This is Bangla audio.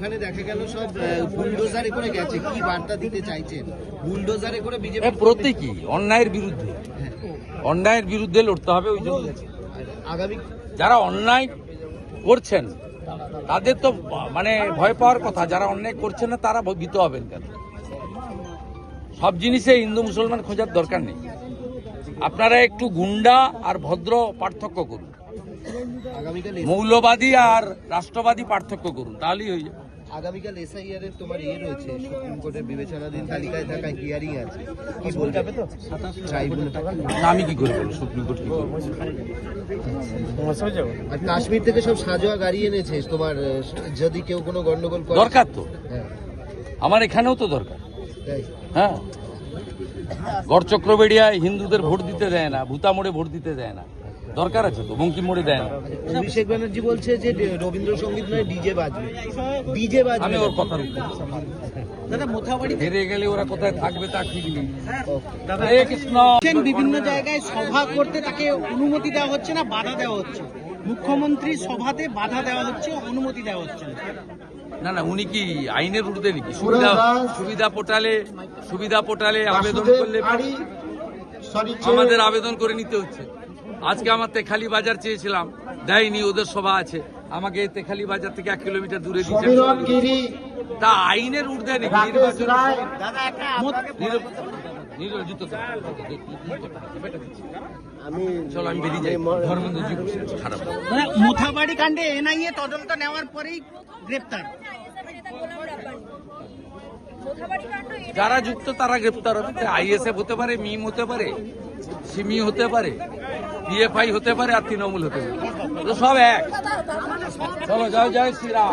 ওখানে দেখা গেল সব বুলডোজারে করে গেছে, কি বার্তা দিতে চাইছেন? বুলডোজারে করে বিজেপি প্রতীকী অন্যায়ের বিরুদ্ধে, অন্যায়ের বিরুদ্ধে লড়তে হবে, ওই জন্য গেছে। আগামী যারা অন্যায় করছেন তাদের তো মানে ভয় পাওয়ার কথা, যারা অন্যায় করছেন না তারা ভীত হবেন কেন? সব জিনিসে হিন্দু মুসলমান খোঁজার দরকার নেই। আপনারা একটু গুন্ডা আর ভদ্র পার্থক্য করুন, আগামীকাল মৌলবাদী আর রাষ্ট্রবাদী পার্থক্য করুন, তাহলেই হয়ে যাবে। আগামীকাল এসআইআর এর তোমার রয়েছে, সুপ্রিম কোর্টের বিবেচনাধীন তালিকায় থাকা হিয়ারিং আছে, কি বলতে হবে? আমি কি করে বলবো, সুপ্রিম কোর্ট কি করবো? আর কাশ্মীর থেকে সব সাজোয়া গাড়ি এনেছে তোমার, যদি কেউ কোনো গন্ডগোল করে। দরকার তো, হ্যাঁ, আমার এখানেও তো দরকার। তাই। হ্যাঁ, গড়চক্রবেড়িয়ায় হিন্দুদের ভোট দিতে দেয় না, ভূতা মোড়ে ভোট দিতে দেয় না, দরকার আছে তো, বঙ্কিম মোড়ে দেয় না। অভিষেক ব্যানার্জি বলছে যে রবীন্দ্রসঙ্গীত নয়, ডিজে বাজবে, ডিজে বাজবে। আমি ওর কথার উত্তর দাদা মোথাবাড়ি হেরে গেলে ওরা কোথায় থাকবে তা ঠিক নেই। দাদা হরে কৃষ্ণ। বিভিন্ন জায়গায় সভা করতে তাকে অনুমতি দেওয়া হচ্ছে না, বাধা দেওয়া হচ্ছে। মুখ্যমন্ত্রী সভাতে বাধা দেওয়া হচ্ছে, অনুমতি দেওয়া হচ্ছে না। না না, উনি কি আইনের ঊর্ধ্বে নাকি? সুবিধা পোর্টালে আবেদন করলে আমাদের আবেদন করে নিতে হচ্ছে। আজকে আমার তেখালি বাজার চেয়েছিলাম, দেয়নি, ওদের সভা আছে, আমাকে তেখালি বাজার থেকে 1 কিলোমিটার দূরে দিচ্ছে। তা আইনের ঊর্ধ্বে নাকি? নির্বাচন চলো আমি বেরিয়ে যাই, ধর্মেন্দ্রজি খারাপ। মোথাবাড়ি কাণ্ডে এনআইএ তদন্ত নেওয়ার পরেই গ্রেপ্তার। যারা যুক্ত তারা গ্রেপ্তার হবে। আইএসএফ হতে পারে, মিম হতে পারে, সিমি হতে পারে, পিএফআই হতে পারে, আর তৃণমূল হতে পারে, সব এক। চলো, জয় জয় শ্রীরাম।